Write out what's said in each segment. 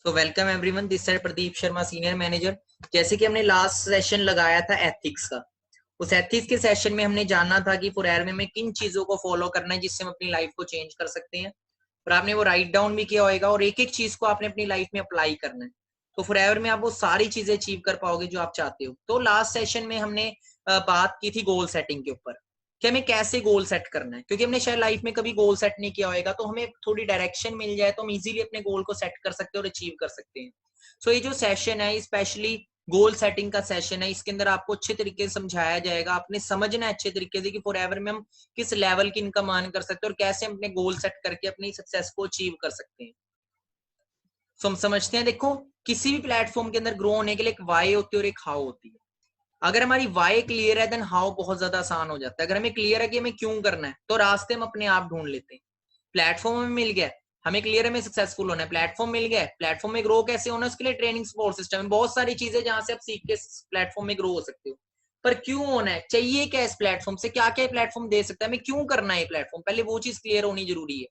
So welcome everyone, this side Pradeep Sharma, senior manager. जैसे कि हमने लास्ट सेशन लगाया था एथिक्स का, उस एथिक्स के सेशन में हमने जाना था कि फॉरएवर में किन चीजों को फॉलो करना है जिससे हम अपनी लाइफ को चेंज कर सकते हैं। और आपने वो राइट डाउन भी किया होगा और एक एक चीज को आपने अपनी लाइफ में अप्लाई करना है, तो फॉरएवर में आप वो सारी चीजें अचीव कर पाओगे जो आप चाहते हो। तो लास्ट सेशन में हमने बात की थी गोल सेटिंग के ऊपर कि हमें कैसे गोल सेट करना है, क्योंकि हमने शायद लाइफ में कभी गोल सेट नहीं किया होगा, तो हमें थोड़ी डायरेक्शन मिल जाए तो हम इजीली अपने गोल को सेट कर सकते हैं और अचीव कर सकते हैं। सो ये जो सेशन है स्पेशली गोल सेटिंग का सेशन है, इसके अंदर आपको अच्छे तरीके से समझाया जाएगा। आपने समझना है अच्छे तरीके से कि फॉरएवर में हम किस लेवल की इनकम अर्न कर सकते हैं और कैसे हम अपने गोल सेट करके अपनी सक्सेस को अचीव कर सकते हैं। सो हम समझते हैं, देखो किसी भी प्लेटफॉर्म के अंदर ग्रो होने के लिए एक वाई होती है और एक हाउ होती है। अगर हमारी वाई क्लियर है देन हाउ बहुत ज्यादा आसान हो जाता है। अगर हमें क्लियर है कि हमें क्यों करना है तो रास्ते हम अपने आप ढूंढ लेते हैं। प्लेटफॉर्म हमें मिल गया, हमें क्लियर है हमें सक्सेसफुल होना है, प्लेटफॉर्म मिल गया, प्लेटफॉर्म में ग्रो कैसे होना है उसके लिए ट्रेनिंग सपोर्ट सिस्टम है, बहुत सारी चीजें जहां से आप सीख के प्लेटफॉर्म में ग्रो हो सकते हो। पर क्यों होना है, चाहिए क्या इस प्लेटफॉर्म से, क्या क्या प्लेटफॉर्म दे सकता है, हमें क्यों करना है प्लेटफॉर्म, पहले वो चीज क्लियर होनी जरूरी है।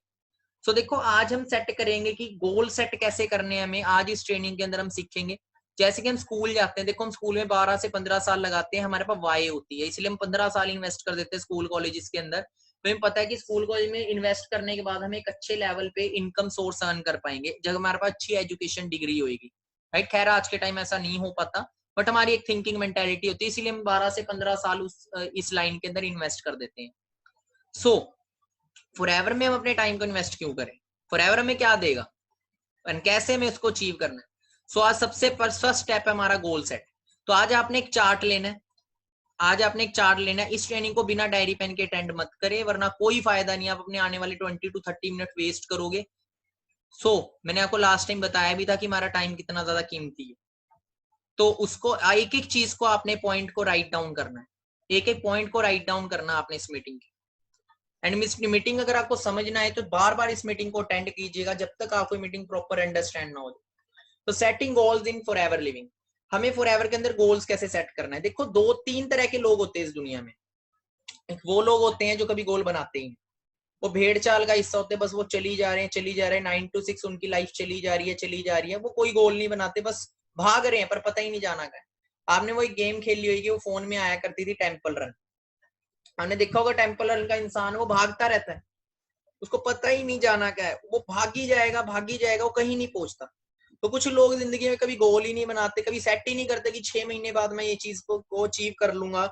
सो देखो आज हम सेट करेंगे कि गोल सेट कैसे करने हैं हमें, आज इस ट्रेनिंग के अंदर हम सीखेंगे। जैसे कि हम स्कूल जाते हैं, देखो हम स्कूल में 12 से 15 साल लगाते हैं, हमारे पास वाई होती है, इसलिए हम 15 साल इन्वेस्ट कर देते हैं स्कूल कॉलेजेस के अंदर। तो हमें पता है कि स्कूल कॉलेज में इन्वेस्ट करने के बाद हम एक अच्छे लेवल पे इनकम सोर्स अर्न कर पाएंगे जब हमारे पास अच्छी एजुकेशन डिग्री होगी। राइट, खैर आज के टाइम ऐसा नहीं हो पाता, बट हमारी एक थिंकिंग मेंटेलिटी होती है, इसीलिए हम 12 से 15 साल इस लाइन के अंदर इन्वेस्ट कर देते हैं। सो फॉरएवर में हम अपने टाइम को इन्वेस्ट क्यों करें, फॉरएवर हमें क्या देगा और कैसे हमें उसको अचीव करना है। सो आज सबसे फर्स्ट स्टेप है हमारा गोल सेट। तो आज आपने एक चार्ट लेना है, आज आपने एक चार्ट लेना है। इस ट्रेनिंग को बिना डायरी पेन के अटेंड मत करें, वरना कोई फायदा नहीं, आप अपने आने वाले 20 to 30 मिनट वेस्ट करोगे। मैंने आपको लास्ट टाइम बताया भी था कि हमारा टाइम कितना ज्यादा कीमती है, तो उसको एक एक चीज को आपने पॉइंट को राइट डाउन करना है, एक एक पॉइंट को राइट डाउन करना आपने इस मीटिंग की। एंड इस मीटिंग अगर आपको समझना है तो बार बार इस मीटिंग को अटेंड कीजिएगा जब तक आपको मीटिंग प्रॉपर अंडरस्टैंड ना हो। तो setting goals in forever living, हमें फॉरएवर के अंदर गोल्स कैसे सेट करना है। देखो दो तीन तरह के लोग होते हैं इस दुनिया में। एक वो लोग होते हैं जो कभी गोल बनाते ही, वो भेड़ चाल का हिस्सा होते हैं, बस वो चली जा रहे हैं चली जा रहे हैं, 9 to 6 उनकी लाइफ चली जा रही है चली जा रही है, वो कोई गोल नहीं बनाते, बस भाग रहे हैं पर पता ही नहीं जाना का है। आपने वो एक गेम खेली होगी, वो फोन में आया करती थी, टेम्पल रन। आपने देखा होगा टेम्पल रन का इंसान वो भागता रहता है, उसको पता ही नहीं जाना क्या है, वो भागी जाएगा भागी जाएगा, वो कहीं नहीं पहुंचता। तो कुछ लोग जिंदगी में कभी गोल ही नहीं बनाते, कभी सेट ही नहीं करते कि 6 महीने बाद मैं ये चीज को अचीव कर लूंगा,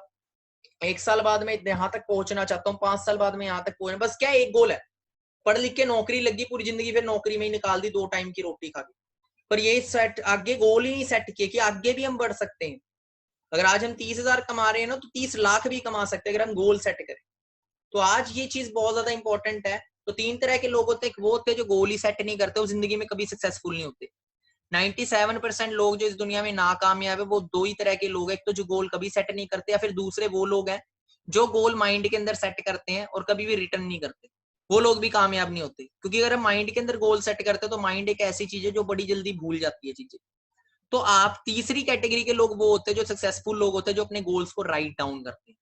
1 साल बाद मैं यहाँ तक पहुंचना चाहता हूँ, 5 साल बाद मैं यहाँ तक पहुंचना, बस क्या एक गोल है, पढ़ लिख के नौकरी लगी, पूरी जिंदगी फिर नौकरी में ही निकाल दी, 2 टाइम की रोटी खा दी। पर ये सेट आगे गोल ही नहीं सेट किए कि आगे भी हम बढ़ सकते हैं। अगर आज हम 30,000 कमा रहे हैं ना, तो 30 लाख भी कमा सकते हैं अगर हम गोल सेट करें। तो आज ये चीज बहुत ज्यादा इंपॉर्टेंट है। तो 3 तरह के लोग होते हैं, वो होते हैं जो गोल ही सेट नहीं करते, वो जिंदगी में कभी सक्सेसफुल नहीं होते। 97% लोग जो इस दुनिया में नाकामयाब है वो 2 ही तरह के लोग हैं, एक तो जो गोल कभी सेट नहीं करते, या फिर दूसरे वो लोग हैं जो गोल माइंड के अंदर सेट करते हैं और कभी भी रिटर्न नहीं करते। वो लोग भी कामयाब नहीं होते, क्योंकि अगर हम माइंड के अंदर गोल सेट करते हैं तो माइंड एक ऐसी चीज है जो बड़ी जल्दी भूल जाती है चीजें। तो आप तीसरी कैटेगरी के लोग वो होते हैं जो सक्सेसफुल लोग होते हैं, जो अपने गोल्स को राइट डाउन करते हैं।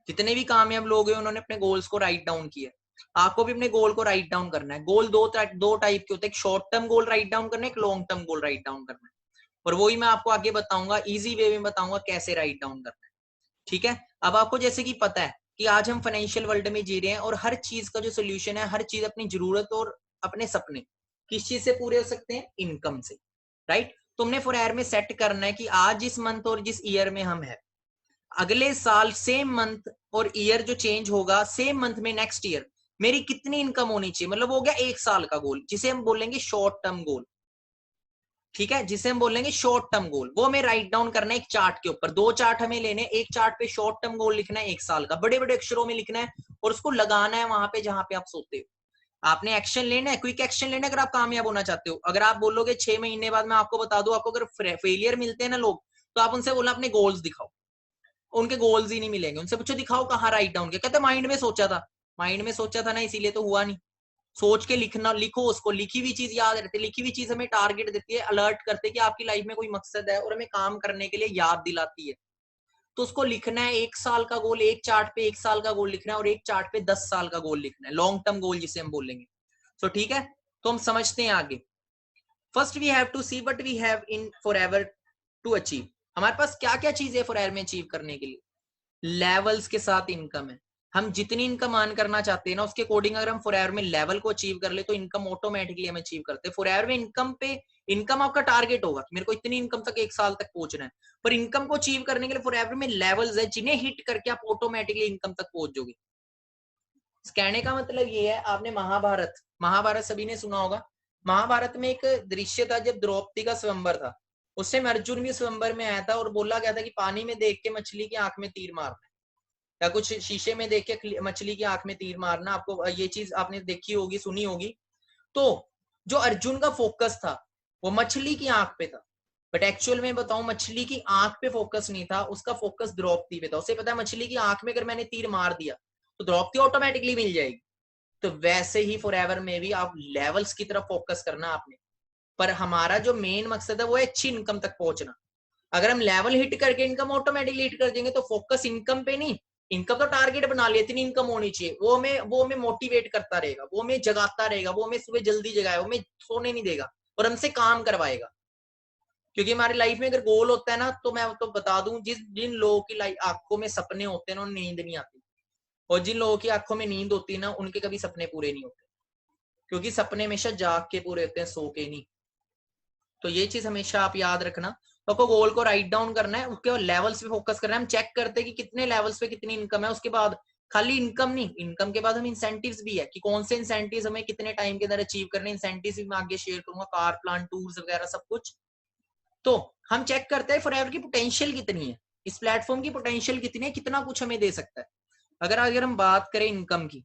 जितने भी कामयाब लोग हैं उन्होंने अपने गोल्स को राइट डाउन किया। आपको भी अपने गोल को राइट डाउन करना है। गोल दो टाइप के होते हैं, एक short term goal write down करना है, एक long term goal write down करना है, और वही मैं आपको आगे बताऊंगा, इजी वे में बताऊंगा कैसे राइट डाउन करना है। ठीक है, अब आपको जैसे कि पता है कि आज हम फाइनेंशियल वर्ल्ड में जी रहे हैं और हर चीज का जो सोल्यूशन है, हर चीज अपनी जरूरत और अपने सपने किस चीज से पूरे हो सकते हैं, इनकम से। राइट, तुमने फॉरएवर में सेट करना है कि आज जिस मंथ और जिस ईयर में हम है, अगले साल सेम मंथ और ईयर जो चेंज होगा, सेम मंथ में नेक्स्ट ईयर मेरी कितनी इनकम होनी चाहिए, मतलब हो गया 1 साल का गोल, जिसे हम बोलेंगे शॉर्ट टर्म गोल। ठीक है, जिसे हम बोलेंगे शॉर्ट टर्म गोल, वो हमें राइट डाउन करना है एक चार्ट के ऊपर। 2 चार्ट हमें लेने, एक चार्ट पे शॉर्ट टर्म गोल लिखना है 1 साल का, बड़े बड़े अक्षरों में लिखना है, और उसको लगाना है वहां पे जहां पे आप सोते हो। आपने एक्शन लेना है, क्विक एक्शन लेना है अगर आप कामयाब होना चाहते हो। अगर आप बोलोगे 6 महीने बाद, मैं आपको बता दूं, आपको अगर फेलियर मिलते हैं ना लोग, तो आप उनसे बोलना अपने गोल्स दिखाओ, उनके गोल्स ही नहीं मिलेंगे। उनसे पूछो दिखाओ कहाँ राइट डाउन किया, कहते माइंड में सोचा था। माइंड में सोचा था ना, इसीलिए तो हुआ नहीं। सोच के लिखना, लिखो उसको, लिखी हुई चीज याद रहती है। लिखी हुई चीज हमें टारगेट देती है, अलर्ट करती है कि आपकी लाइफ में कोई मकसद है और हमें काम करने के लिए याद दिलाती है। तो उसको लिखना है, 1 साल का गोल एक चार्ट पे, 1 साल का गोल लिखना है, और एक चार्ट पे 10 साल का गोल लिखना है, लॉन्ग टर्म गोल जिसे हम बोलेंगे। तो ठीक है, तो हम समझते हैं आगे। First we have to see what we have in forever to achieve. हमारे पास क्या क्या चीज है फॉरएवर में अचीव करने के लिए। लेवल्स के साथ इनकम है। हम जितनी इनकम अर्न करना चाहते हैं ना उसके अकॉर्डिंग अगर हम फॉरएवर में लेवल को अचीव कर ले तो इनकम ऑटोमेटिकली हम अचीव करते हैं। फॉरएवर में इनकम आपका टारगेट होगा कि मेरे को इतनी इनकम तक 1 साल तक पहुंचना है, पर इनकम को अचीव करने के लिए फॉरएवर में लेवल्स है जिन्हें हिट करके आप ऑटोमेटिकली इनकम तक पहुंच जाओगे। कहने का मतलब ये है, आपने महाभारत सभी ने सुना होगा। महाभारत में एक दृश्य था जब द्रौपदी का स्वयंवर था, उस समय अर्जुन भी स्वयंवर में आया था और बोला गया था कि पानी में देख के मछली की आंख में तीर मारना या कुछ शीशे में देख के मछली की आंख में तीर मारना। आपको ये चीज आपने देखी होगी, सुनी होगी। तो जो अर्जुन का फोकस था वो मछली की आंख पे था, बट एक्चुअल में बताऊं मछली की आंख पे फोकस नहीं था, उसका फोकस द्रौपदी पे था। उसे पता है मछली की आंख में अगर मैंने तीर मार दिया तो द्रौपदी ऑटोमेटिकली मिल जाएगी। तो वैसे ही फॉरएवर में भी आप लेवल्स की तरफ फोकस करना आपने, पर हमारा जो मेन मकसद है वो है अच्छी इनकम तक पहुंचना। अगर हम लेवल हिट करके इनकम ऑटोमेटिकली हिट कर देंगे तो फोकस इनकम पे नहीं, इनकम तो टारगेट बना लिया इतनी इनकम होनी चाहिए, वो हमें मोटिवेट करता रहेगा, वो हमें जगाता रहेगा, वो हमें सुबह जल्दी जगाएगा, वो हमें सोने नहीं देगा और हमसे काम करवाएगा। क्योंकि हमारी लाइफ में अगर गोल होता है ना, तो मैं तो बता दूं जिन लोगों की आंखों में सपने होते हैं ना उन्हें नींद नहीं आती, और जिन लोगों की आंखों में नींद होती है ना उनके कभी सपने पूरे नहीं होते, क्योंकि सपने हमेशा जाग के पूरे होते हैं, सो के नहीं। तो ये चीज हमेशा आप याद रखना। तो आपको गोल को राइट डाउन करना है, उसके लेवल्स पे फोकस करना है। हम चेक करते हैं कि कितने लेवल्स पे कितनी इनकम है, उसके बाद खाली इनकम नहीं, इनकम के बाद हम इंसेंटिव्स भी है कि कौन से इंसेंटिव्स हमें कितने टाइम के अंदर अचीव करने। इंसेंटिव्स भी मैं आगे शेयर करूंगा, कार प्लान टूर्स वगैरह सब कुछ। तो हम चेक करते हैं फॉरएवर की पोटेंशियल कितनी है, इस प्लेटफॉर्म की पोटेंशियल कितनी है, कितना कुछ हमें दे सकता है। अगर हम बात करें इनकम की,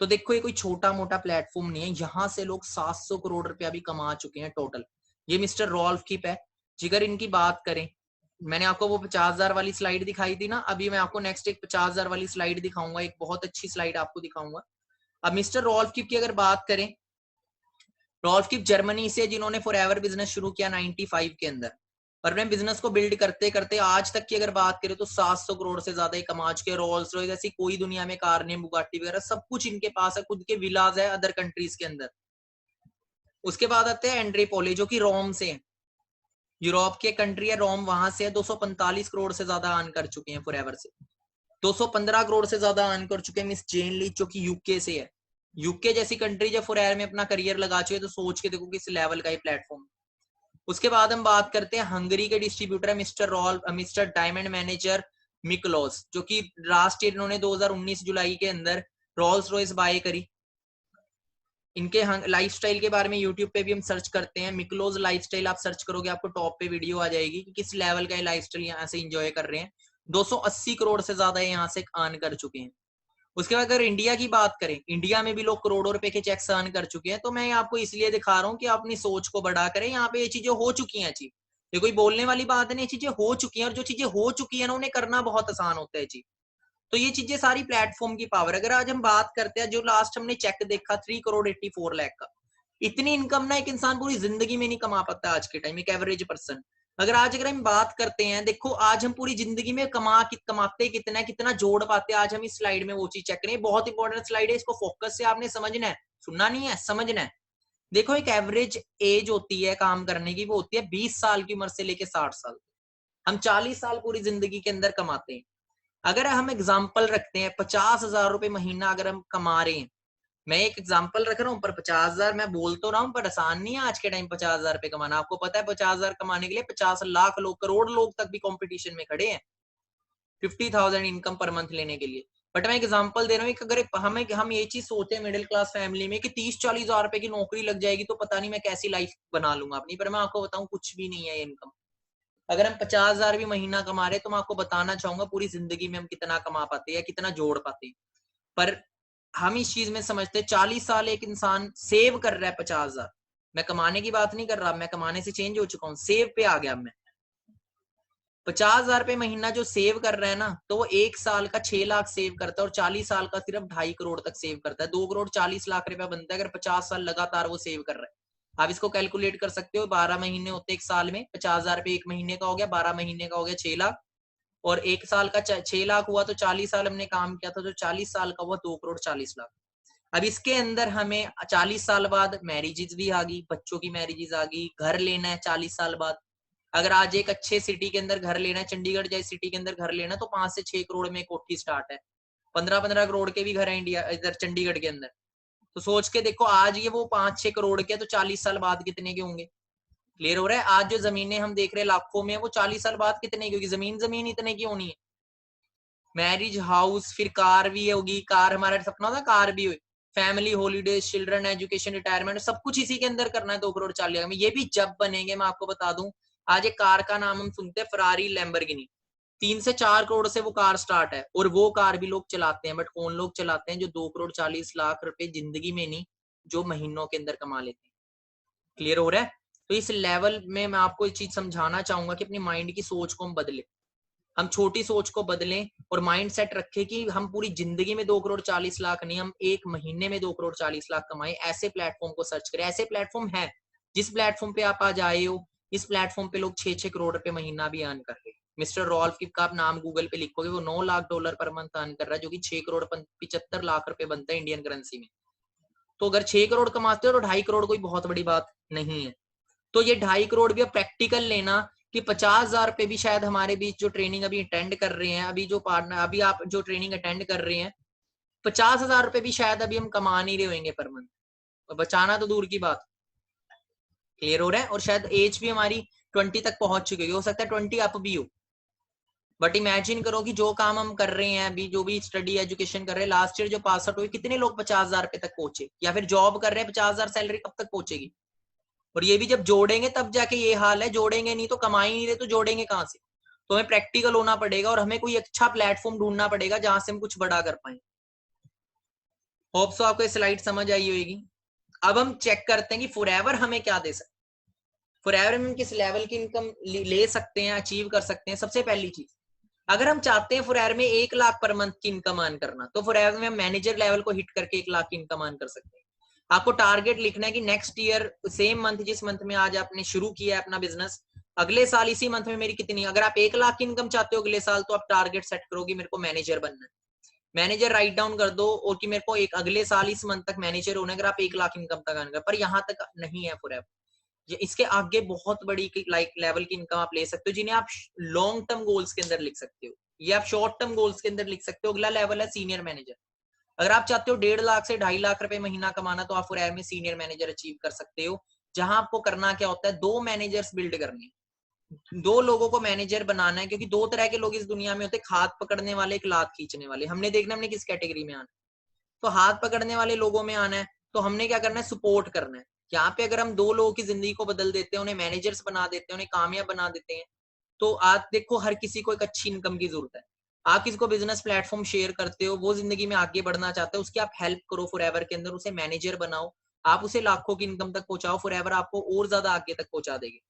तो देखो ये कोई छोटा मोटा प्लेटफॉर्म नहीं है, यहाँ से लोग 700 करोड़ रुपया भी कमा चुके हैं टोटल। ये मिस्टर रॉल्फ किप है। जिगर इनकी बात करें, मैंने आपको वो 50,000 वाली स्लाइड दिखाई थी ना, अभी मैं आपको नेक्स्ट एक 50,000 वाली स्लाइड दिखाऊंगा, एक बहुत अच्छी स्लाइड आपको दिखाऊंगा। अब मिस्टर रॉल्फ किप की अगर बात करें, रॉल्फ किप जर्मनी से जिन्होंने फॉरएवर बिजनेस शुरू किया 95 के अंदर, और अपने बिजनेस को बिल्ड करते करते आज तक की अगर बात करें तो 700 करोड़ से ज्यादा कमा चुके। रोल्स रॉयस ऐसी कोई दुनिया में कार नहीं, बुगाटी वगैरह सब कुछ इनके पास है, खुद के विलाज है अदर कंट्रीज के अंदर। उसके बाद आते हैं एंड्रे पोले जो कि रोम से है, यूरोप के कंट्री है रोम, वहां से 245 करोड़ से ज्यादा अर्न कर चुके हैं फॉरएवर से। 215 करोड़ से ज्यादा अर्न कर चुके हैं मिस जेन ली जो कि यूके से है। यूके जैसी कंट्री जब फॉरएवर में अपना करियर लगा चुके तो सोच के देखो किस लेवल का ये प्लेटफॉर्म। उसके बाद हम बात करते हैं हंगरी के डिस्ट्रीब्यूटर है मिस्टर डायमंड मैनेजर मिकलोस, जो कि लास्ट ईयर इन्होंने 2019 जुलाई के अंदर रोल्स रॉयस बाय करी। इनके लाइफस्टाइल के बारे में यूट्यूब पे भी हम सर्च करते हैं, मिकलोज लाइफस्टाइल आप सर्च करोगे आपको टॉप पे वीडियो आ जाएगी कि किस लेवल का लाइफस्टाइल यहाँ से एंजॉय कर रहे हैं। 280 करोड़ से ज्यादा यहाँ से अर्न कर चुके हैं। उसके बाद अगर इंडिया की बात करें, इंडिया में भी लोग करोड़ों रुपए के चेक्स अर्न कर चुके हैं। तो मैं आपको इसलिए दिखा रहा हूँ कि आप अपनी सोच को बड़ा करें, यहाँ पे ये चीजें हो चुकी हैं जी, ये कोई बोलने वाली बात नहीं, चीजें हो चुकी हैं, और जो चीजें हो चुकी है ना उन्हें करना बहुत आसान होता है जी। तो ये चीजें सारी प्लेटफॉर्म की पावर। अगर आज हम बात करते हैं, जो लास्ट हमने चेक देखा 3 करोड़ 84 लाख का, इतनी इनकम ना एक इंसान पूरी जिंदगी में नहीं कमा पाता आज के टाइम, एक एवरेज पर्सन। अगर हम बात करते हैं, देखो आज हम पूरी जिंदगी में कमाते कितना जोड़ पाते हैं, आज हम इस स्लाइड में वो चीज चेक करें। बहुत इंपॉर्टेंट स्लाइड है, इसको फोकस से आपने समझना है, सुनना नहीं है, समझना है। देखो एक एवरेज एज होती है काम करने की, वो होती है 20 साल की उम्र से लेके 60 साल। हम 40 साल पूरी जिंदगी के अंदर कमाते हैं। अगर हम एग्जाम्पल रखते हैं 50,000 रुपए महीना अगर हम कमा रहे हैं, मैं एक एग्जांपल रख रहा हूँ, पर 50,000 मैं बोल तो रहा हूँ, पर आसान नहीं है आज के टाइम 50,000 रुपए कमाना। आपको पता है 50,000 कमाने के लिए 50 लाख लोग, करोड़ लोग तक भी कंपटीशन में खड़े हैं 50,000 इनकम पर मंथ लेने के लिए। बट मैं एग्जांपल दे रहा हूँ, अगर हम ये चीज सोचे मिडिल क्लास फैमिली में कि 30-40 हजार रुपए की नौकरी लग जाएगी तो पता नहीं मैं कैसी लाइफ बना लूंगा अपनी, पर मैं आपको बताऊं कुछ भी नहीं है इनकम। अगर हम 50,000 भी महीना कमा रहे तो मैं आपको बताना चाहूंगा पूरी जिंदगी में हम कितना कमा पाते हैं, कितना जोड़ पाते हैं। पर हम इस चीज में समझते 40 साल एक इंसान सेव कर रहा है 50,000, मैं कमाने की बात नहीं कर रहा, मैं कमाने से चेंज हो चुका हूँ, सेव पे आ गया मैं। 50,000 रुपए महीना जो सेव कर रहा है ना, तो वो 1 साल का 6 लाख सेव करता है, और 40 साल का सिर्फ 2.5 करोड़ तक सेव करता है। 2 करोड़ 40 लाख रुपया बनता है अगर 50 साल लगातार वो सेव कर रहा है। आप इसको कैलकुलेट कर सकते हो, 12 महीने होते एक साल में, 50,000 रुपए एक महीने का हो गया, 12 महीने का हो गया 6 लाख, और एक साल का 6 लाख हुआ तो 40 साल हमने काम किया था, तो 40 साल का हुआ 2 करोड़ 40 लाख। अब इसके अंदर हमें 40 साल बाद मैरिजेज भी आ गई, बच्चों की मैरिजेज आ गई, घर लेना है 40 साल बाद। अगर आज एक अच्छे सिटी के अंदर घर लेना है, चंडीगढ़ जैसी सिटी के अंदर घर लेना, तो 5 से 6 करोड़ में कोठी स्टार्ट है। 15-15 करोड़ के भी घर है इंडिया इधर चंडीगढ़ के अंदर। तो सोच के देखो, आज ये वो 5-6 करोड़ के, तो 40 साल बाद कितने के होंगे? क्लियर हो रहा है? आज जो जमीनें हम देख रहे हैं लाखों में, वो 40 साल बाद कितने की होगी? जमीन इतने की होनी है। मैरिज, हाउस, फिर कार भी होगी। कार हमारा सपना था, कार भी हुई। Family, holidays, children, education, retirement, सब कुछ इसी के अंदर करना है 2 करोड़ 40 लाख में। ये भी जब बनेंगे, मैं आपको बता दूं, आज एक कार का नाम हम सुनते हैं फरारी, लैम्बोर्गिनी, 3 से 4 करोड़ से वो कार स्टार्ट है, और वो कार भी लोग चलाते हैं। बट कौन लोग चलाते हैं? जो 2 करोड़ 40 लाख रुपए जिंदगी में नहीं, जो महीनों के अंदर कमा लेते हैं। क्लियर हो रहा है? तो इस लेवल में मैं आपको एक चीज समझाना चाहूंगा कि अपनी माइंड की सोच को हम बदले, हम छोटी सोच को बदलें और माइंड सेट रखें कि हम पूरी जिंदगी में 2 करोड़ 40 लाख नहीं, हम एक महीने में 2 करोड़ 40 लाख कमाएं। ऐसे प्लेटफॉर्म को सर्च करें। ऐसे प्लेटफॉर्म है, जिस प्लेटफॉर्म पे आप आज आए हो, इस प्लेटफॉर्म पे लोग 6-6 करोड़ रुपए महीना भी अर्न कर रहे हैं। मिस्टर रॉल्फ किप का आप नाम गूगल पे लिखोगे, वो $9 लाख पर मंथ अर्न कर रहा है, जो कि 6 करोड़ 75 लाख रुपए बनता है इंडियन करेंसी में। तो अगर 6 करोड़ कमाते हो तो 2.5 करोड़ कोई बहुत बड़ी बात नहीं है। तो ये 2.5 करोड़ भी प्रैक्टिकल लेना कि 50,000 रुपए भी शायद हमारे बीच जो ट्रेनिंग अभी अटेंड कर रहे हैं, अभी जो पार्टनर, अभी आप जो ट्रेनिंग अटेंड कर रहे हैं, 50,000 रुपए भी शायद अभी हम कमा नहीं रहे होंगे पर मंथ, और बचाना तो दूर की बात। क्लियर हो रहा है? और शायद एज भी हमारी 20 तक पहुंच चुकी हो सकता है 20 अप भी हो। बट इमेजिन करो कि जो काम हम कर रहे हैं अभी, जो भी स्टडी एजुकेशन कर रहे हैं, लास्ट ईयर जो पास आउट हुए, कितने लोग 50,000 रुपए तक पहुंचे, या फिर जॉब कर रहे हैं, 50,000 सैलरी कब तक पहुंचेगी? और ये भी जब जोड़ेंगे तब जाके ये हाल है, जोड़ेंगे नहीं तो कमा ही नहीं रहे तो जोड़ेंगे कहां से? तो हमें प्रैक्टिकल होना पड़ेगा और हमें कोई अच्छा प्लेटफॉर्म ढूंढना पड़ेगा जहां से हम कुछ बड़ा कर पाए। होप सो आपको स्लाइड समझ आई होगी। अब हम चेक करते हैं कि फॉरएवर हमें क्या दे सकते, फॉरएवर में किस लेवल की इनकम ले सकते हैं, अचीव कर सकते हैं। सबसे पहली चीज, अगर हम चाहते हैं फॉरएवर में 1 लाख पर मंथ की इनकम अर्न करना, तो फॉरएवर में हम मैनेजर लेवल को हिट करके 1 लाख की इनकम अर्न कर सकते हैं। आपको टारगेट लिखना है कि नेक्स्ट ईयर सेम मंथ, जिस मंथ में आज आपने शुरू किया है अपना बिजनेस, अगले साल इसी मंथ में मेरी कितनी, अगर आप 1 लाख की इनकम चाहते हो अगले साल, तो आप टारगेट सेट करो कि मेरे को मैनेजर बनना है। मैनेजर राइट डाउन कर दो, और कि मेरे को एक अगले साल इस मंथ तक मैनेजर होना है। अगर आप 1 लाख इनकम तक आने, पर यहाँ तक नहीं है फॉरएवर, ये इसके आगे बहुत बड़ी लाइक लेवल की इनकम आप ले सकते हो, जिन्हें आप लॉन्ग टर्म गोल्स के अंदर लिख सकते हो, ये आप शॉर्ट टर्म गोल्स के अंदर लिख सकते हो। अगला लेवल है सीनियर मैनेजर। अगर आप चाहते हो 1.5 लाख से 2.5 लाख रुपए महीना कमाना, तो आप फॉरएवर में सीनियर मैनेजर अचीव कर सकते हो, जहां आपको करना क्या होता है, 2 मैनेजर्स बिल्ड करने, 2 लोगों को मैनेजर बनाना है। क्योंकि 2 तरह के लोग इस दुनिया में होते हैं, हाथ पकड़ने वाले, एक लात खींचने वाले। हमने देखना हमने किस कैटेगरी में आना है। तो हाथ पकड़ने वाले लोगों में आना है, तो हमने क्या करना है, सपोर्ट करना है। यहाँ पे अगर हम 2 लोगों की जिंदगी को बदल देते हैं, उन्हें मैनेजर्स बना देते हैं, उन्हें कामयाब बना देते हैं, तो आप देखो हर किसी को एक अच्छी इनकम की जरूरत है। आप किसी को बिजनेस प्लेटफॉर्म शेयर करते हो, वो जिंदगी में आगे बढ़ना चाहते हो, उसकी आप हेल्प करो फॉरएवर के अंदर, उसे मैनेजर बनाओ, आप उसे लाखों की इनकम तक पहुंचाओ। फॉरएवर आपको और ज्यादा आगे तक पहुंचा देगी।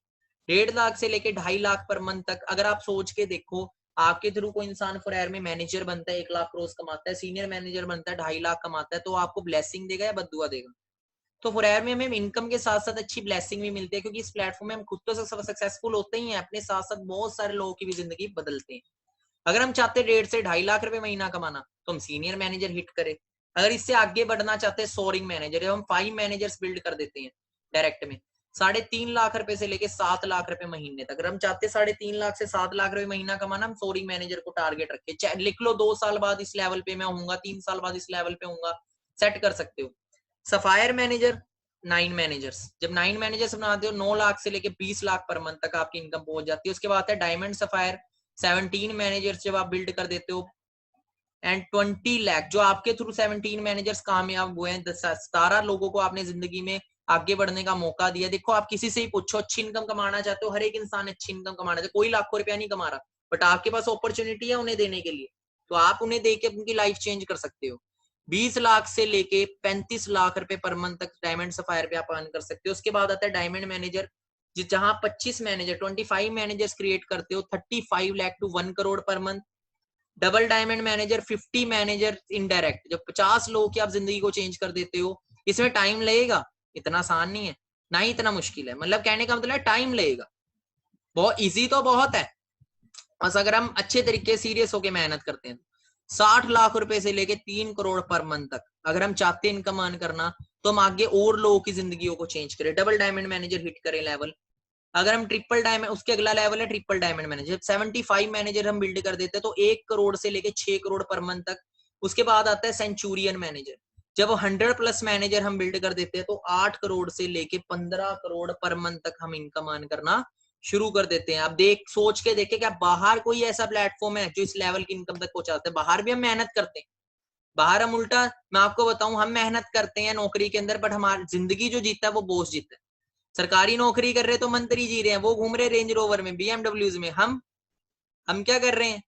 1.5 लाख से लेके 2.5 लाख पर मंथ तक अगर आप सोच के देखो, आपके थ्रू कोई इंसान फॉरएवर में मैनेजर बनता है, 1 लाख रोज कमाता है, सीनियर मैनेजर बनता है 2.5 लाख कमाता है, तो आपको ब्लेसिंग देगा या बददुआ देगा? तो फॉरएवर में हमें इनकम के साथ साथ अच्छी ब्लेसिंग भी मिलती है, क्योंकि इस प्लेटफॉर्म में हम खुद तो सक्सेसफुल होते ही हैं, अपने साथ साथ बहुत सारे लोगों की भी जिंदगी बदलते हैं। अगर हम चाहते हैं 1.5 से 2.5 लाख रुपए महीना कमाना, तो हम सीनियर मैनेजर हिट करें। अगर इससे आगे बढ़ना चाहते हैं सोरिंग मैनेजर, हम 5 मैनेजर्स बिल्ड कर देते हैं डायरेक्ट में, 3.5 लाख रुपए से लेके 7 लाख रुपए महीने तक। अगर हम चाहते हैं 3.5 लाख से 7 लाख रुपए महीना कमाना, हम सोरिंग मैनेजर को टारगेट रखे, लिख लो 2 साल बाद इस लेवल पे मैं होऊंगा, 3 साल बाद इस लेवल पे होऊंगा, सेट कर सकते हो। सफायर मैनेजर 9 मैनेजर्स, जब 9 मैनेजर्स बनाते हो 9 लाख से लेके 20 लाख पर मंथ तक आपकी इनकम पहुंच जाती है। उसके बाद है डायमंड सफायर, 17 मैनेजर्स जब आप बिल्ड कर देते हो, एंड 20 लाख जो आपके थ्रू 17 मैनेजर्स कामयाब हुए हैं, 17 लोगों को आपने जिंदगी में आगे बढ़ने का मौका दिया। देखो आप किसी से ही पूछो, अच्छी इनकम कमाना चाहते हो, हर एक इंसान अच्छी इनकम कमाना चाहते, कोई लाखों रुपया नहीं कमा रहा, बट आपके पास अपॉर्चुनिटी है उन्हें देने के लिए, तो आप उन्हें देके उनकी लाइफ चेंज कर सकते हो। 20 लाख से लेके 35 लाख रुपए पर मंथ तक डायमंड सफायर पे आप अर्न कर सकते हो। उसके बाद आता है डायमंड मैनेजर, जहां 25 मैनेजर 25 मैनेजर्स क्रिएट करते हो, 35 lakh to 1 crore per month. Double diamond manager 50 manager indirect, जब 50 लोगों की आप जिंदगी को चेंज कर देते हो। इसमें टाइम लगेगा, इतना आसान नहीं है, ना ही इतना मुश्किल है, मतलब कहने का मतलब टाइम लगेगा, बहुत इजी तो बहुत है, बस अगर हम अच्छे तरीके सीरियस होके मेहनत करते हैं। 60 लाख रुपए से लेके 3 करोड़ पर मंथ तक अगर हम चाहते हैं इनकम अर्न करना, तो हम आगे और लोगों की जिंदगियों को चेंज करें, डबल डायमंड मैनेजर हिट करें लेवल। अगर हम ट्रिपल डायमंड, उसके अगला लेवल है ट्रिपल डायमंड मैनेजर, 75 मैनेजर हम बिल्ड कर देते हैं तो 1 करोड़ से लेके 6 करोड़ पर मंथ तक। उसके बाद आता है सेंचुरियन मैनेजर, जब 100+ मैनेजर हम बिल्ड कर देते हैं तो 8 करोड़ से लेके 15 करोड़ पर मंथ तक हम इनकम अर्न करना शुरू कर देते हैं। अब सोच के देखे क्या बाहर कोई ऐसा प्लेटफॉर्म है जो इस लेवल की इनकम तक पहुंचाते हैं? बाहर भी हम मेहनत करते हैं, बाहर हम उल्टा, मैं आपको बताऊं, हम मेहनत करते हैं नौकरी के अंदर, बट हमारी जिंदगी जो जीता है वो बॉस जीता है। सरकारी नौकरी कर रहे तो मंत्री जी रहे हैं, वो घूम रहे रेंज रोवर में, बीएमडब्ल्यूज में। हम क्या कर रहे हैं?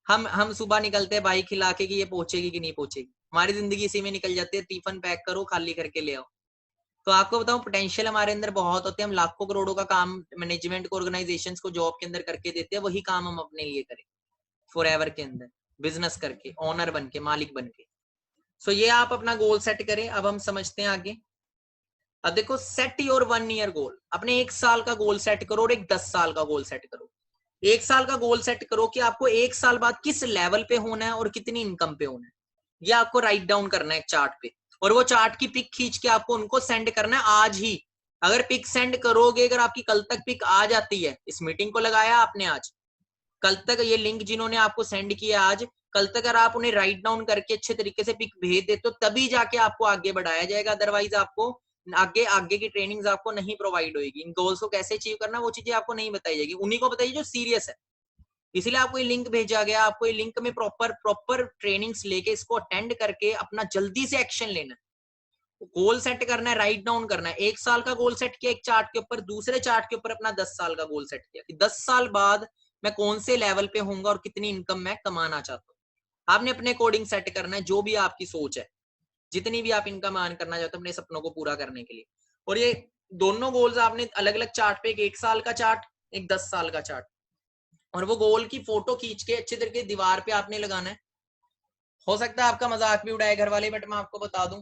हम सुबह निकलते हैं बाइक हिला के कि ये पहुंचेगी कि नहीं पहुंचेगी, हमारी जिंदगी इसी में निकल जाती है। टिफिन पैक करो, खाली करके ले आओ। तो आपको बताऊं, पोटेंशियल हमारे अंदर बहुत होते हैं, हम लाखों करोड़ों का काम मैनेजमेंट को, ऑर्गेनाइजेशंस को जॉब के अंदर करके देते हैं, वही काम हम अपने लिए करें फॉरएवर के अंदर, बिजनेस करके, ओनर बन के, मालिक बन के। सो ये आप अपना गोल सेट करें। अब हम समझते हैं आगे। अब देखो, सेट योर 1 ईयर गोल, अपने 1 साल का गोल सेट करो और एक 10 साल का गोल सेट करो। 1 साल का गोल सेट करो कि आपको 1 साल बाद किस लेवल पे होना है और कितनी इनकम पे होना है, ये आपको राइट डाउन करना है एक चार्ट पे, और वो चार्ट की पिक खींच के आपको उनको सेंड करना है आज ही। अगर पिक सेंड करोगे, अगर आपकी कल तक पिक आ जाती है, इस मीटिंग को लगाया आपने आज, कल तक ये लिंक जिन्होंने आपको सेंड किया आज, कल तक अगर आप उन्हें राइट डाउन करके अच्छे तरीके से पिक भेज देते हो, तभी जाके आपको आगे बढ़ाया जाएगा। अदरवाइज आपको आगे आगे की ट्रेनिंग्स आपको नहीं प्रोवाइड होगी। इन गोल्स को कैसे अचीव करना, वो चीजें आपको नहीं बताई जाएगी, उन्हीं को बताइए जो सीरियस है। इसलिए आपको ये लिंक भेजा गया, आपको ये लिंक में प्रॉपर ट्रेनिंग्स लेके इसको अटेंड करके अपना जल्दी से एक्शन लेना है, गोल सेट करना है, राइट डाउन करना है। 1 साल का गोल सेट किया एक चार्ट के ऊपर, दूसरे चार्ट के ऊपर अपना 10 साल का गोल सेट किया कि 10 साल बाद मैं कौन से लेवल पे होऊंगा और कितनी इनकम मैं कमाना चाहता हूँ। आपने अपने अकॉर्डिंग सेट करना है, जो भी आपकी सोच है, जितनी भी आप इनकम अर्न करना चाहते हो अपने सपनों को पूरा करने के लिए। और ये दोनों गोल्स आपने अलग अलग चार्ट पे, एक 1 साल का चार्ट, एक 10 साल का चार्ट, और वो गोल की फोटो खींच के अच्छे तरीके दीवार पे आपने लगाना है। हो सकता है आपका मजाक भी उड़ाए घर वाले, बट मैं आपको बता दूं,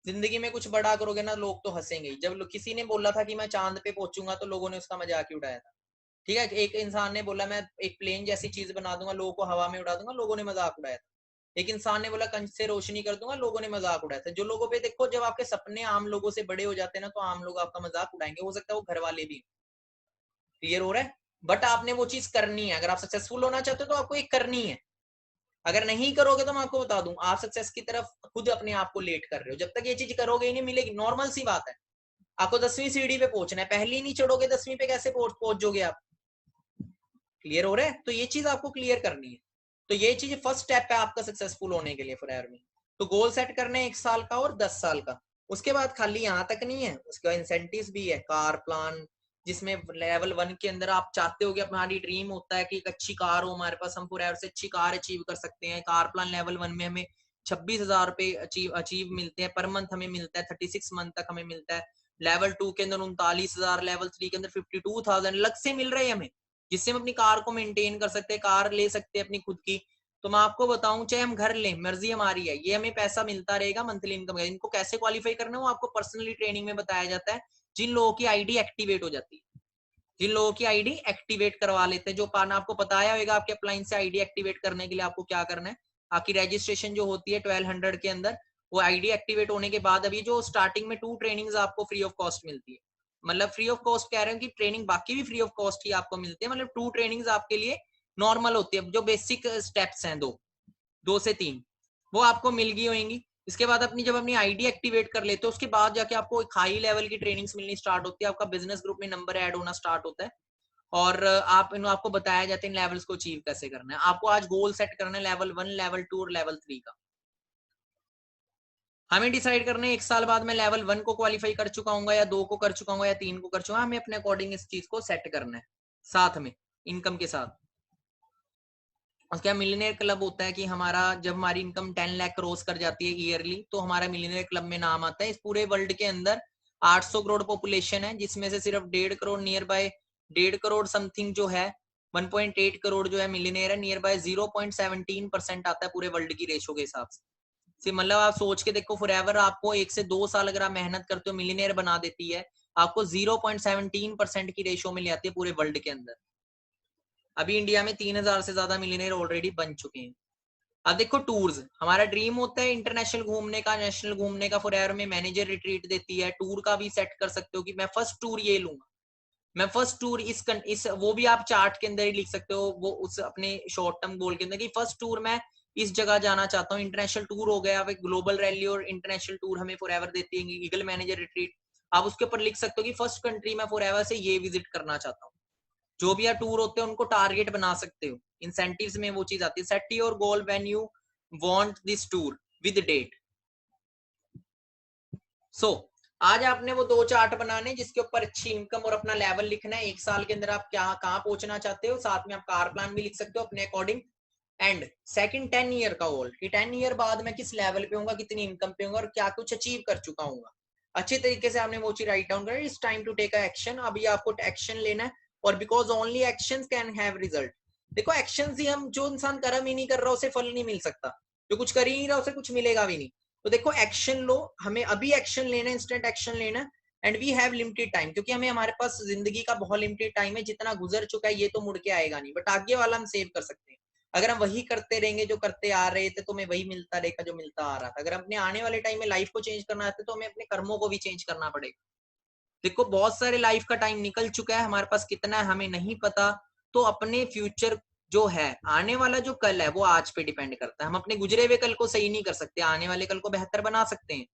जिंदगी में कुछ बड़ा करोगे ना, लोग तो हंसेंगे। जब किसी ने बोला था कि मैं चांद पे पहुंचूंगा, तो लोगों ने उसका मजाक ही उड़ाया था। ठीक है, एक इंसान ने बोला मैं एक प्लेन जैसी चीज बना दूंगा, लोगों को हवा में उड़ा दूंगा, लोगों ने मजाक उड़ाया था। एक इंसान ने बोला कंच से रोशनी कर दूंगा, लोगों ने मजाक उड़ाया था। जो लोगों पे देखो, जब आपके सपने आम लोगों से बड़े हो जाते हैं ना, तो आम लोग आपका मजाक उड़ाएंगे, हो सकता है वो घर वाले भी। क्लियर हो रहा है? बट आपने वो चीज करनी है। अगर आप सक्सेसफुल होना चाहते हो तो आपको एक करनी है। अगर नहीं करोगे तो मैं आपको बता दूं, आप सक्सेस की तरफ खुद अपने आप को लेट कर रहे हो। जब तक ये चीज करोगे ही नहीं मिलेगी। नॉर्मल सी बात है, आपको 10वीं सीढ़ी पे पहुंचना है, पहली नहीं चढ़ोगे 10वीं पे कैसे पहुंच जाओगे आप? क्लियर हो रहा है? तो ये चीज आपको क्लियर करनी है। तो ये चीज फर्स्ट स्टेप है आपका सक्सेसफुल होने के लिए फॉरएवर में। तो गोल सेट करने 1 साल का और 10 साल का। उसके बाद खाली यहाँ तक नहीं है, उसके बाद इंसेंटिव्स भी है, कार प्लान, जिसमें लेवल 1 के अंदर आप चाहते हो कि हमारी ड्रीम होता है कि एक अच्छी कार हो हमारे पास, हम फॉरएवर से अच्छी कार अचीव कर सकते हैं। कार प्लान लेवल 1 में हमें 26,000 रुपए अचीव मिलते हैं पर मंथ, हमें मिलता है 36 मंथ तक हमें मिलता है। लेवल 2 के अंदर 39,000, लेवल 3 के अंदर 52,000 अलग से मिल रहे हैं हमें, जिससे हम अपनी कार को मेंटेन कर सकते हैं, कार ले सकते हैं अपनी खुद की। तो मैं आपको बताऊं, चाहे हम घर लें, मर्जी हमारी है, ये हमें पैसा मिलता रहेगा मंथली इनकम। इनको कैसे क्वालिफाई करना है वो आपको पर्सनली ट्रेनिंग में बताया जाता है। जिन लोगों की आईडी एक्टिवेट हो जाती है, जिन लोगों की आईडी एक्टिवेट करवा लेते हैं, जो पाना आपको बताया होगा आपके अपलाइन से आईडी एक्टिवेट करने के लिए आपको क्या करना है। आपकी रजिस्ट्रेशन जो होती है 1200 के अंदर, वो आईडी एक्टिवेट होने के बाद अभी जो स्टार्टिंग में 2 ट्रेनिंग्स आपको फ्री ऑफ कॉस्ट मिलती है। मतलब फ्री ऑफ कॉस्ट कह रहे हैं कि ट्रेनिंग बाकी भी फ्री ऑफ कॉस्ट ही आपको मिलती है। मतलब 2 ट्रेनिंग्स आपके लिए नॉर्मल होती है, जो बेसिक स्टेप्स हैं, 2 से 3 वो आपको मिल गई होंगी। इसके बाद जब अपनी आईडी एक्टिवेट कर लेते हो, उसके बाद जाके आपको एक हाई लेवल की ट्रेनिंग्स मिलनी स्टार्ट होती है। आपका बिजनेस ग्रुप में नंबर ऐड होना स्टार्ट होता है, और आपको बताया जाता है इन लेवल्स को अचीव कैसे करना है। आपको आज गोल सेट करना है लेवल 1, लेवल 2 और लेवल 3 का। हमें डिसाइड करना है 1 साल बाद मैं लेवल 1 को क्वालिफाई कर चुका हूँ, या 2 को कर चुका हूँ, या 3 को कर चुका हूँ। हमें अपने अकॉर्डिंग इस चीज को सेट करना है साथ में इनकम के साथ। उसके बाद मिलियनेयर क्लब होता है कि हमारा जब हमारी इनकम 10 लाख क्रॉस कर जाती है ईयरली, तो हमारा मिलियनेयर क्लब में नाम आता है। इस पूरे वर्ल्ड के अंदर 800 करोड़ पॉपुलेशन है, जिसमें से सिर्फ 1.5 crore near by, 1.5 crore something जो है, 1.8 करोड़ जो है मिलियनेयर है। नियर बाय 0.17% आता है पूरे वर्ल्ड की रेशो के हिसाब से। मतलब आप सोच के देखो, फॉरएवर आपको 1 से 2 साल अगर आप मेहनत करते हो, मिलियनेयर बना देती है, आपको 0.17% की रेशो में ले आती है पूरे वर्ल्ड के अंदर। अभी इंडिया में 3,000 से ज्यादा मिलियनेयर ऑलरेडी बन चुके हैं। अब देखो टूर्स, हमारा ड्रीम होता है इंटरनेशनल घूमने का, नेशनल घूमने का। फॉरएवर में मैनेजर रिट्रीट देती है, टूर का भी सेट कर सकते हो कि मैं फर्स्ट टूर ये लूंगा, मैं फर्स्ट टूर इस वो भी आप चार्ट के अंदर ही लिख सकते हो, वो उस अपने शॉर्ट टर्म गोल के अंदर कि फर्स्ट टूर मैं इस जगह जाना चाहता हूँ। इंटरनेशनल टूर हो गया, ग्लोबल रैली और इंटरनेशनल टूर हमें फॉरएवर देती है ईगल मैनेजर रिट्रीट। आप उसके ऊपर लिख सकते हो कि फर्स्ट कंट्री मैं फॉरएवर से ये विजिट करना चाहता हूँ। जो भी टूर होते हैं उनको टारगेट बना सकते हो, इंसेंटिव्स में वो चीज आती है। Set your goal when you want this tour with date. So आज आपने वो 2 चार्ट बनाने जिसके ऊपर अच्छी इनकम और अपना लेवल लिखना है, 1 साल के अंदर आप क्या कहाँ पहुंचना चाहते हो, साथ में आप कार प्लान भी लिख सकते हो अपने अकॉर्डिंग। एंड सेकंड 10 ईयर का गोल कि 10 ईयर बाद मैं किस लेवल पे होऊंगा, कितनी इनकम पे होऊंगा और क्या कुछ अचीव कर चुका हूँ। अच्छे तरीके से आपने वो चीज राइट डाउन करा। It's time to take a action. अभी आपको एक्शन लेना है, और because only actions can have result. देखो एक्शंस ही, हम जो इंसान कर्म ही नहीं कर रहा उसे फल नहीं मिल सकता, जो कुछ कर ही नहीं रहा उसे कुछ मिलेगा भी नहीं। तो देखो एक्शन लो, हमें अभी एक्शन लेना है, इंस्टेंट एक्शन लेना है। And we have limited time, क्योंकि हमारे पास जिंदगी का बहुत लिमिटेड टाइम है। जितना गुजर चुका है ये तो मुड़ के आएगा नहीं, बट आगे वाला हम सेव कर सकते हैं। अगर हम वही करते रहेंगे जो करते आ रहे थे तो हमें वही मिलता रहेगा जो मिलता आ रहा था। अगर अपने आने वाले टाइम में लाइफ को चेंज करना है तो हमें अपने कर्मों को भी चेंज करना पड़ेगा। देखो बहुत सारे लाइफ का टाइम निकल चुका है, हमारे पास कितना है हमें नहीं पता। तो अपने फ्यूचर जो है, आने वाला जो कल है वो आज पे डिपेंड करता है। हम अपने गुजरे हुए कल को सही नहीं कर सकते, आने वाले कल को बेहतर बना सकते हैं।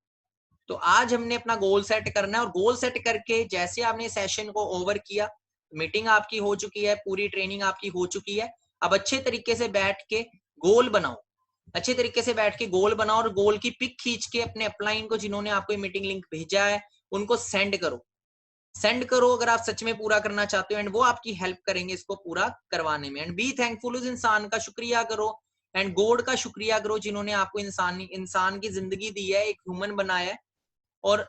तो आज हमने अपना गोल सेट करना है, और गोल सेट करके जैसे आपने सेशन को ओवर किया, मीटिंग आपकी हो चुकी है, पूरी ट्रेनिंग आपकी हो चुकी है। अब अच्छे तरीके से बैठ के गोल बनाओ, अच्छे तरीके से बैठ के गोल बनाओ, और गोल की पिक खींच के अपने अपलाइन को, जिन्होंने आपको मीटिंग लिंक भेजा है, उनको सेंड करो। सेंड करो अगर आप सच में पूरा करना चाहते हो, एंड वो आपकी हेल्प करेंगे इसको पूरा करवाने में। एंड बी थैंकफुल, उस इंसान का शुक्रिया करो, एंड गॉड का शुक्रिया करो जिन्होंने आपको इंसान की जिंदगी दी है, एक ह्यूमन बनाया है। और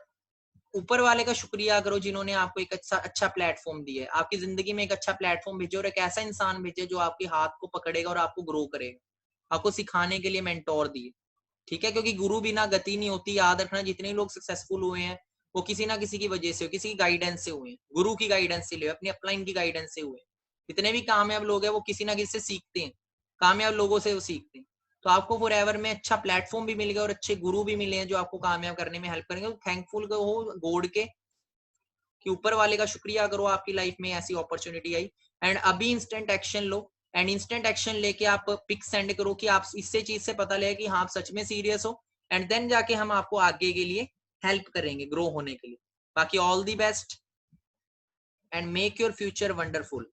ऊपर वाले का शुक्रिया करो जिन्होंने आपको एक अच्छा प्लेटफॉर्म दिया है, आपकी जिंदगी में एक अच्छा प्लेटफॉर्म भेजे, और एक ऐसा इंसान भेजे जो आपके हाथ को पकड़ेगा और आपको ग्रो करेगा, आपको सिखाने के लिए मेंटोर दिए। ठीक है, क्योंकि गुरु बिना गति नहीं होती। याद रखना, जितने लोग सक्सेसफुल हुए हैं वो किसी ना किसी की वजह से, किसी की गाइडेंस से हुए, गुरु की गाइडेंस से हुए, अपनी अपलाइन की गाइडेंस से हुए। जितने भी कामयाब लोग हैं वो किसी ना किसी से सीखते हैं, कामयाब लोगों से वो सीखते हैं। तो आपको फॉरएवर में अच्छा प्लेटफॉर्म भी मिल गया और अच्छे गुरु भी मिले हैं जो आपको कामयाब करने में हेल्प करेंगे। थैंकफुल हो गॉड के, कि ऊपर वाले का शुक्रिया करो आपकी लाइफ में ऐसी अपॉर्चुनिटी आई। एंड अभी instant action low, and instant action लेके आप पिक सेंड करो कि आप इससे चीज से पता लगे कि हाँ आप सच में सीरियस हो। एंड देन जाके हम आपको आगे के लिए हेल्प करेंगे ग्रो होने के लिए। बाकी all the best and make your future wonderful.